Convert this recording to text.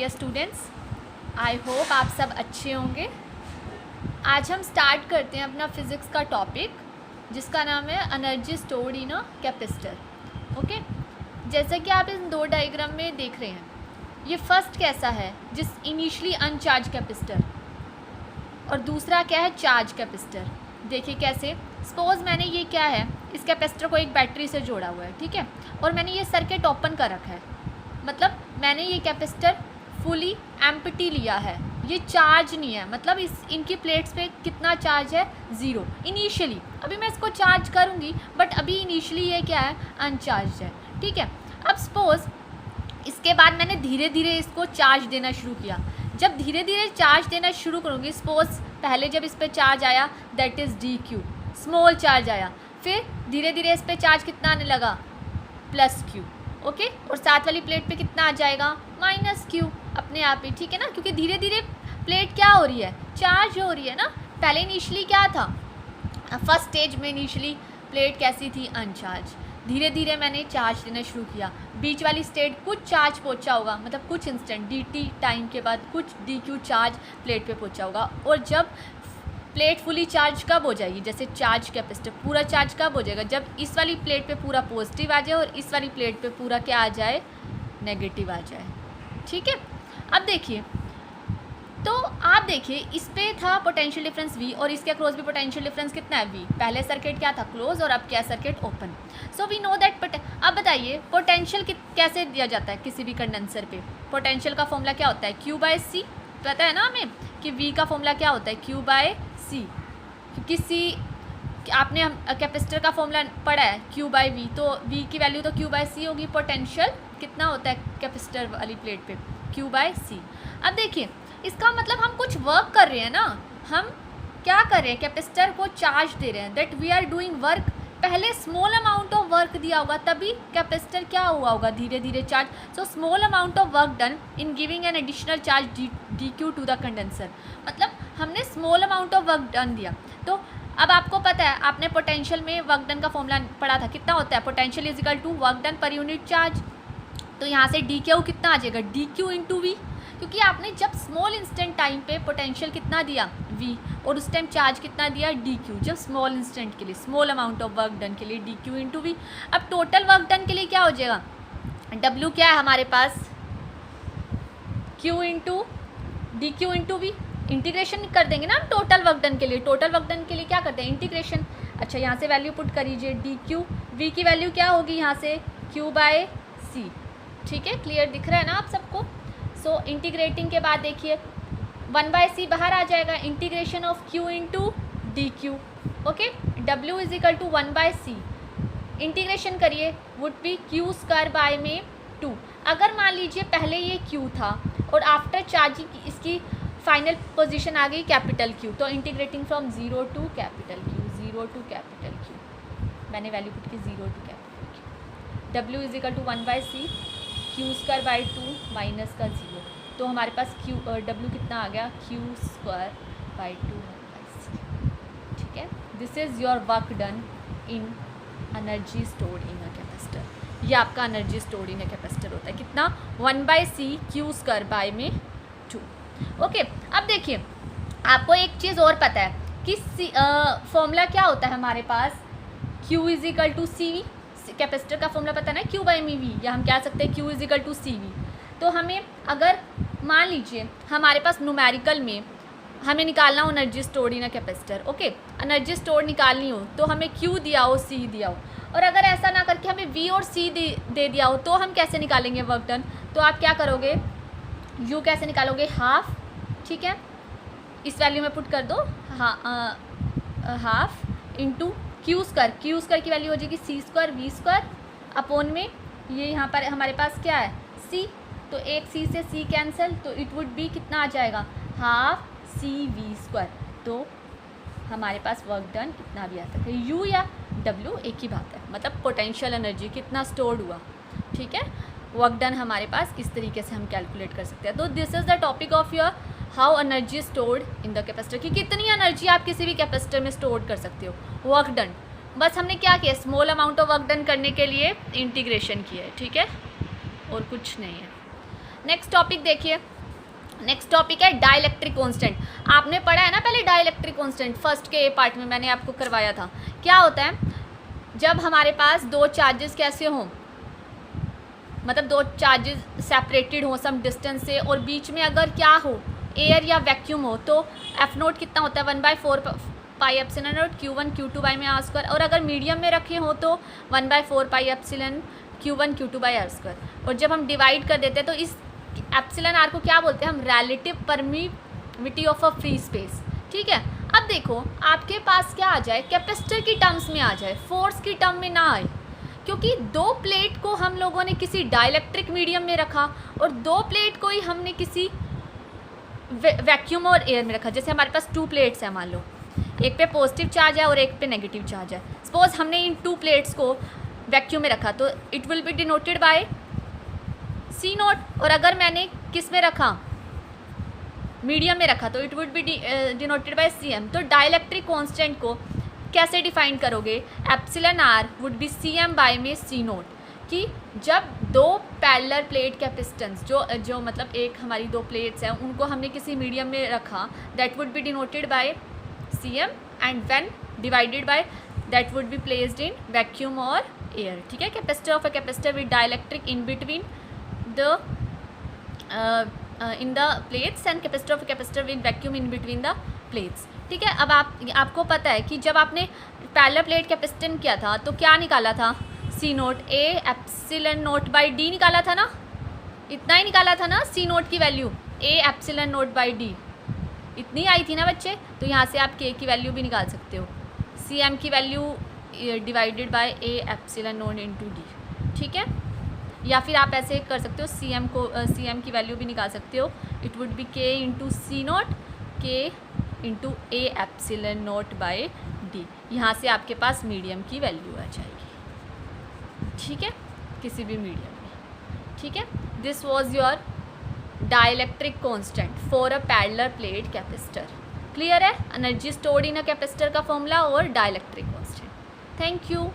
Dear students, I hope आप सब अच्छे होंगे। आज हम स्टार्ट करते हैं अपना फिज़िक्स का टॉपिक जिसका नाम है energy stored in a capacitor. Okay, जैसा कि आप इन दो डायग्राम में देख रहे हैं, ये फर्स्ट कैसा है जिस इनिशियली अनचार्ज कैपेसिटर और दूसरा क्या है चार्ज कैपेसिटर। देखिए कैसे, सपोज मैंने ये क्या है, इस कैपेसिटर को एक बैटरी से जोड़ा हुआ है, ठीक है, और मैंने ये सर्किट ओपन कर रखा है, मतलब मैंने ये कैपेसिटर फुली एम्प्टी लिया है, ये चार्ज नहीं है, मतलब इनकी प्लेट्स पे कितना चार्ज है, ज़ीरो इनिशियली। अभी मैं इसको चार्ज करूँगी बट अभी इनिशियली ये क्या है, अनचार्ज है, ठीक है। अब सपोज इसके बाद मैंने धीरे धीरे इसको चार्ज देना शुरू किया। जब धीरे धीरे चार्ज देना शुरू करूँगी, सपोज पहले जब इस पर चार्ज आया that is DQ, small charge आया, फिर धीरे धीरे इस पर चार्ज कितना आने लगा, +Q, ओके, और साथ वाली प्लेट पे कितना आ जाएगा, -Q अपने आप ही, ठीक है ना, क्योंकि धीरे धीरे प्लेट क्या हो रही है, चार्ज हो रही है ना। पहले इनिशियली क्या था, फर्स्ट स्टेज में इनिशियली प्लेट कैसी थी, अनचार्ज। धीरे धीरे मैंने चार्ज देना शुरू किया, बीच वाली स्टेट कुछ चार्ज पहुंचा होगा, मतलब कुछ इंस्टेंट dt टाइम के बाद कुछ dq चार्ज प्लेट पे पहुंचा होगा। और जब प्लेट फुली चार्ज कब हो जाएगी, जैसे चार्ज कैपेसिटर पूरा चार्ज कब हो जाएगा, जब इस वाली प्लेट पे पूरा पॉजिटिव आ जाए और इस वाली प्लेट पे पूरा क्या आ जाए, नेगेटिव आ जाए, ठीक है। अब देखिए, तो आप देखिए इस पे था पोटेंशियल डिफरेंस V और इसके अक्रॉस भी पोटेंशियल डिफरेंस कितना है V। पहले सर्किट क्या था, क्लोज, और अब क्या circuit, open. So we know that. अब बताइए पोटेंशियल कैसे दिया जाता है किसी भी कंडेंसर पे। पोटेंशियल का फॉर्मूला क्या होता है, Q/C, पता है ना हमें कि V का फॉर्मूला क्या होता है, Q/C, क्योंकि C आपने कैपेसिटर का फॉर्मूला पढ़ा है Q/V, तो V की वैल्यू तो Q/C होगी। पोटेंशियल कितना होता है कैपेसिटर वाली प्लेट पे, Q/C। अब देखिए इसका मतलब हम कुछ वर्क कर रहे हैं ना, हम क्या कर रहे हैं, कैपेसिटर को चार्ज दे रहे हैं, that we are doing work. पहले स्मॉल अमाउंट ऑफ वर्क दिया होगा तभी कैपेसिटर क्या हुआ होगा, धीरे धीरे charge. So small amount of work done in giving an additional charge DQ to the condenser, मतलब हमने small amount of work done दिया। तो अब आपको पता है, आपने पोटेंशियल में वर्क डन का फॉर्मूला पढ़ा था, कितना होता है, potential is equal to work done per unit charge. तो यहाँ से DQ कितना आ जाएगा, DQ इंटू V, क्योंकि आपने जब स्मॉल इंस्टेंट टाइम पे पोटेंशियल कितना दिया V और उस टाइम चार्ज कितना दिया DQ, जब स्मॉल इंस्टेंट के लिए, small amount of work done के लिए DQ इंटू V। अब टोटल वर्क डन के लिए क्या हो जाएगा, W क्या है हमारे पास, Q into DQ into V। Integration कर देंगे ना हम टोटल वर्क डन के लिए, टोटल वर्क डन के लिए क्या करते हैं, इंटीग्रेशन। अच्छा, यहाँ से वैल्यू पुट करीजिए, DQ, V की वैल्यू क्या होगी यहाँ से, Q/C, ठीक है, क्लियर दिख रहा है ना आप सबको। सो इंटीग्रेटिंग के बाद देखिए 1/C बाहर आ जाएगा, integration of Q into DQ, okay, W is equal to 1/C, integration करिए वुड बी Q² में 2। अगर मान लीजिए पहले ये Q था और आफ्टर चार्जिंग इसकी फाइनल पोजीशन आ गई Q, तो integrating from 0 to Q, 0 to Q, मैंने वैल्यू पुट की 0 to Q, W is equal to 1/C, Q² minus का 0, तो हमारे पास W कितना आ गया, Q²/2, ठीक है। This is your work done in energy stored in a capacitor. ये आपका energy stored in a capacitor होता है, कितना, 1/C Q² 2, ओके। अब देखिए आपको एक चीज़ और पता है कि फॉर्मूला क्या होता है हमारे पास, Q is equal to CV, capacitor का फॉर्मूला पता है ना, Q/V, या हम कह सकते हैं Q is equal to CV। तो हमें अगर मान लीजिए हमारे पास न्यूमेरिकल में हमें निकालना हो energy stored in a capacitor, okay, energy stored निकालनी हो तो हमें Q दिया हो, C दिया हो, और अगर ऐसा ना करके हमें V और C दे दिया हो तो हम कैसे निकालेंगे वर्क डन। तो आप क्या करोगे, U कैसे निकालोगे, हाफ, ठीक है, इस वैल्यू में पुट कर दो, हाँ, हाफ इंटू Q² की वैल्यू हो जाएगी C² V² अपॉन में, ये यहाँ पर हमारे पास क्या है, C, तो एक C से C कैंसिल, तो इट वुड बी कितना आ जाएगा, हाफ CV²। तो हमारे पास वर्क डन कितना भी आ सकता है, U या W एक ही बात है, मतलब पोटेंशियल एनर्जी कितना स्टोर्ड हुआ, ठीक है। वर्क डन हमारे पास इस तरीके से हम कैलकुलेट कर सकते हैं। तो this is the topic of your how energy stored in the capacitor, कि कितनी एनर्जी आप किसी भी कैपेसिटर में स्टोर कर सकते हो, वर्क डन। बस हमने क्या किया, small amount of work done करने के लिए इंटीग्रेशन किया है, ठीक है, और कुछ नहीं है। नेक्स्ट टॉपिक देखिए, नेक्स्ट टॉपिक है डाइलेक्ट्रिक कांस्टेंट। आपने पढ़ा है ना पहले डाइलेक्ट्रिक कांस्टेंट, फर्स्ट के पार्ट में मैंने आपको करवाया था। क्या होता है जब हमारे पास दो चार्जेस कैसे हों, मतलब दो चार्जेस सेपरेटेड हो सम डिस्टेंस से, और बीच में अगर क्या हो, एयर या वैक्यूम हो, तो एफ नोट कितना होता है 1/4 pi epsilon naught Q1 Q2 by में आर स्क्वायर, और अगर मीडियम में रखे हो तो 1/4 pi epsilon Q1 Q2 by r square. और जब हम डिवाइड कर देते हैं तो इस एप्सिलॉन आर को क्या बोलते हैं हम, relative permittivity of a free space. ठीक है, अब देखो आपके पास क्या आ जाए, कैपेसिटर की टर्म्स में आ जाए, फोर्स की टर्म में ना आए, क्योंकि दो प्लेट को हम लोगों ने किसी डाइलेक्ट्रिक मीडियम में रखा और दो प्लेट को ही हमने किसी वैक्यूम और एयर में रखा। जैसे हमारे पास 2 प्लेट्स हैं, मान लो एक पे पॉजिटिव चार्ज है और एक पे नेगेटिव चार्ज है। सपोज हमने इन 2 प्लेट्स को वैक्यूम में रखा तो it will be denoted bye C note, और अगर मैंने किस में रखा, मीडियम में रखा, तो it would be denoted by CM। तो डाइलेक्ट्रिक कांस्टेंट को कैसे डिफाइन करोगे, epsilon r would be CM by में C नोट, कि जब दो पैरेलल प्लेट कैपेसिटेंस जो मतलब एक हमारी 2 प्लेट्स हैं उनको हमने किसी मीडियम में रखा, that would be denoted by CM, and when divided by that would be placed in vacuum और एयर। ठीक है, capacitor of a capacitor with dielectric in between the in the plates and capacitor of a capacitor with vacuum in between the plates. ठीक है, अब आपको पता है कि जब आपने पैरेलल प्लेट कैपेसिटेंस किया था तो क्या निकाला था, C note A epsilon note by D निकाला था ना, इतना ही निकाला था ना C नोट की value, A epsilon note by D इतनी आई थी ना बच्चे। तो यहाँ से आप K की वैल्यू भी निकाल सकते हो, CM की value divided by A epsilon note into D। ठीक है, या फिर आप ऐसे कर सकते हो, CM की वैल्यू भी निकाल सकते हो, it would be K into C naught, K into A epsilon naught by D। यहाँ से आपके पास मीडियम की वैल्यू आ जाएगी। ठीक है, किसी भी मीडियम में। ठीक है, this was your dielectric constant for a parallel plate capacitor. Clear है, energy stored in a capacitor का फॉर्मूला और डाइलेक्ट्रिक कांस्टेंट। Thank you.